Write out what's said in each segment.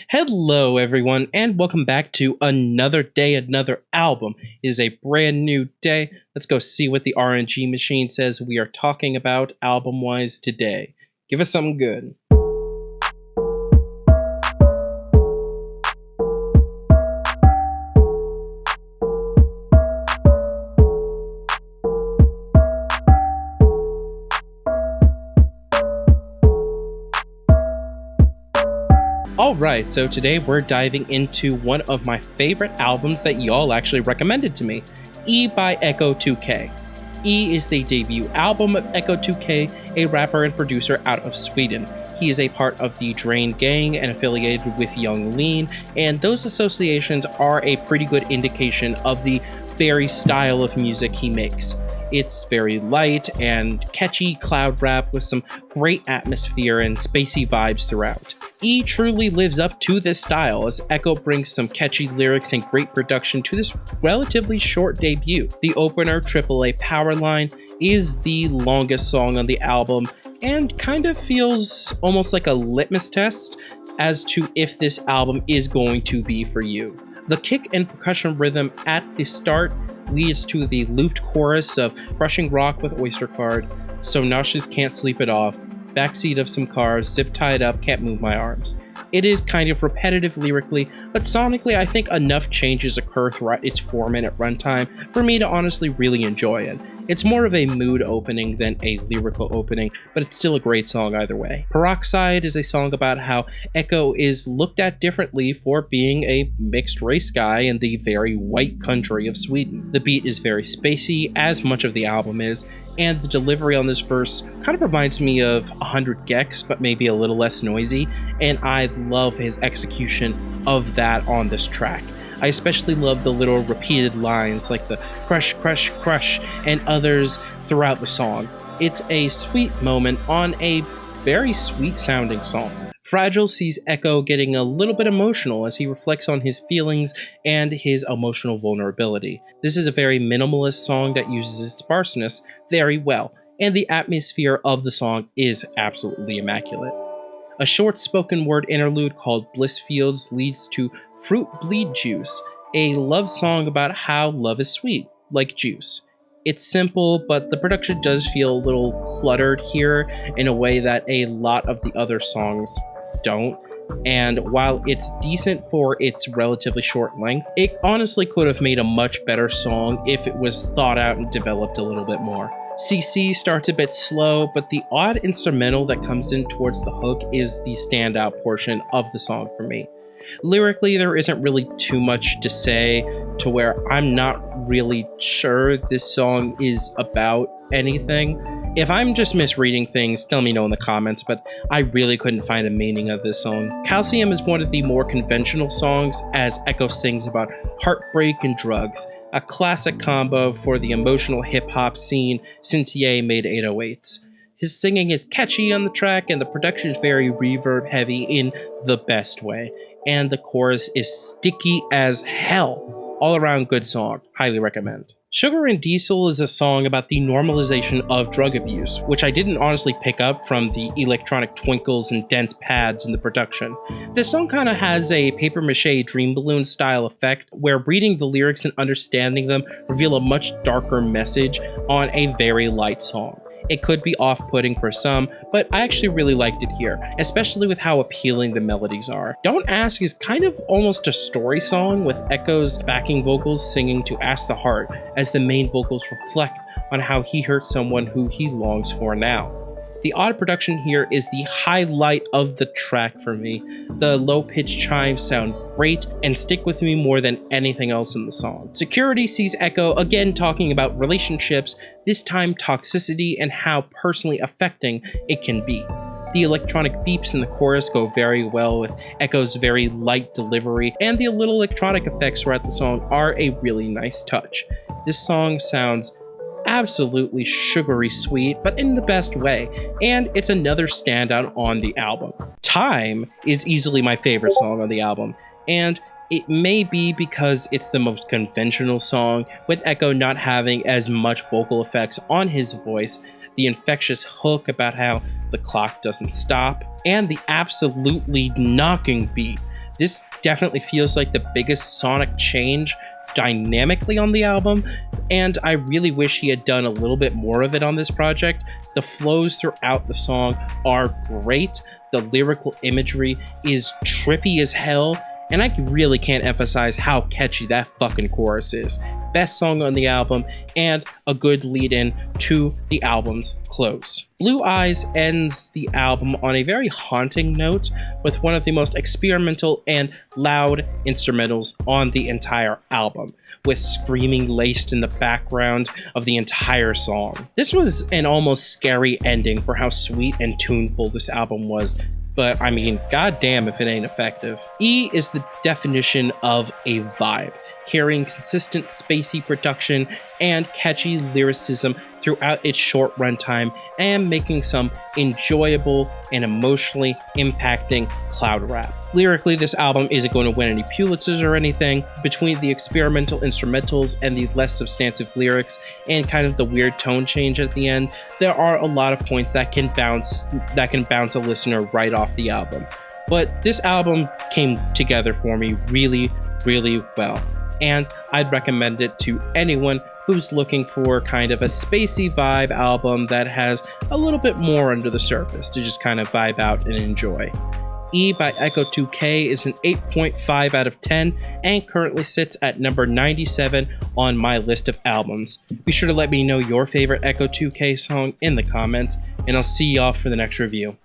Hello, everyone, and welcome back to another day, another album. It is a brand new day. Let's go see what the RNG machine says we are talking about album wise today. Give us something good. Alright, so today we're diving into one of my favorite albums that y'all actually recommended to me, E by Ecco2k. E is the debut album of Ecco2k, a rapper and producer out of Sweden. He is a part of the Drain Gang and affiliated with Young Lean, and those associations are a pretty good indication of the very style of music he makes. It's very light and catchy cloud rap with some great atmosphere and spacey vibes throughout. E truly lives up to this style as Ecco brings some catchy lyrics and great production to this relatively short debut. The opener, AAA Powerline, is the longest song on the album and kind of feels almost like a litmus test as to if this album is going to be for you. The kick and percussion rhythm at the start leads to the looped chorus of Crushing Rock with Oyster Card, So Nauseous Can't Sleep It Off, Backseat of Some Cars, Zip Tied Up, Can't Move My Arms. It is kind of repetitive lyrically, but sonically I think enough changes occur throughout its 4-minute runtime for me to honestly really enjoy it. It's more of a mood opening than a lyrical opening, but it's still a great song either way. Peroxide is a song about how Ecco is looked at differently for being a mixed race guy in the very white country of Sweden. The beat is very spacey, as much of the album is, and the delivery on this verse kind of reminds me of 100 Gex, but maybe a little less noisy, and I love his execution of that on this track. I especially love the little repeated lines like the crush, crush, crush, and others throughout the song. It's a sweet moment on a very sweet sounding song. Fragile sees Ecco getting a little bit emotional as he reflects on his feelings and his emotional vulnerability. This is a very minimalist song that uses its sparseness very well, and the atmosphere of the song is absolutely immaculate. A short spoken word interlude called Bliss Fields leads to Fruit Bleed Juice, a love song about how love is sweet, like juice. It's simple, but the production does feel a little cluttered here in a way that a lot of the other songs don't. And while it's decent for its relatively short length, it honestly could have made a much better song if it was thought out and developed a little bit more. CC starts a bit slow, but the odd instrumental that comes in towards the hook is the standout portion of the song for me. Lyrically, there isn't really too much to say to where I'm not really sure this song is about anything. If I'm just misreading things, tell me no in the comments, but I really couldn't find a meaning of this song. Calcium is one of the more conventional songs as Ecco sings about heartbreak and drugs, a classic combo for the emotional hip-hop scene since Ye made 808s. His singing is catchy on the track, and the production is very reverb-heavy in the best way. And the chorus is sticky as hell. All-around good song. Highly recommend. Sugar and Diesel is a song about the normalization of drug abuse, which I didn't honestly pick up from the electronic twinkles and dense pads in the production. This song kind of has a papier-mâché dream balloon style effect, where reading the lyrics and understanding them reveal a much darker message on a very light song. It could be off-putting for some, but I actually really liked it here, especially with how appealing the melodies are. Don't Ask is kind of almost a story song with Ecco's backing vocals singing to Ask the Heart, as the main vocals reflect on how he hurt someone who he longs for now. The odd production here is the highlight of the track for me. The low-pitched chimes sound great and stick with me more than anything else in the song. Security sees Ecco again talking about relationships, this time toxicity and how personally affecting it can be. The electronic beeps in the chorus go very well with Ecco's very light delivery, and the little electronic effects throughout the song are a really nice touch. This song sounds absolutely sugary sweet, but in the best way, and it's another standout on the album. Time is easily my favorite song on the album, and it may be because it's the most conventional song, with Ecco not having as much vocal effects on his voice, the infectious hook about how the clock doesn't stop, and the absolutely knocking beat This definitely feels like the biggest sonic change dynamically on the album, and I really wish he had done a little bit more of it on this project. The flows throughout the song are great, the lyrical imagery is trippy as hell, and I really can't emphasize how catchy that fucking chorus is. Best song on the album, and a good lead-in to the album's close. Blue Eyes ends the album on a very haunting note, with one of the most experimental and loud instrumentals on the entire album, with screaming laced in the background of the entire song. This was an almost scary ending for how sweet and tuneful this album was, but I mean, goddamn if it ain't effective. E is the definition of a vibe, carrying consistent spacey production and catchy lyricism throughout its short runtime, and making some enjoyable and emotionally impacting cloud rap. Lyrically, this album isn't going to win any Pulitzers or anything. Between the experimental instrumentals and the less substantive lyrics and kind of the weird tone change at the end, there are a lot of points that can bounce a listener right off the album. But this album came together for me really, really well, and I'd recommend it to anyone who's looking for kind of a spacey vibe album that has a little bit more under the surface to just kind of vibe out and enjoy. E by Ecco2k is an 8.5 out of 10 and currently sits at number 97 on my list of albums. Be sure to let me know your favorite Ecco2k song in the comments, and I'll see y'all for the next review.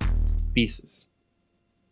Peace.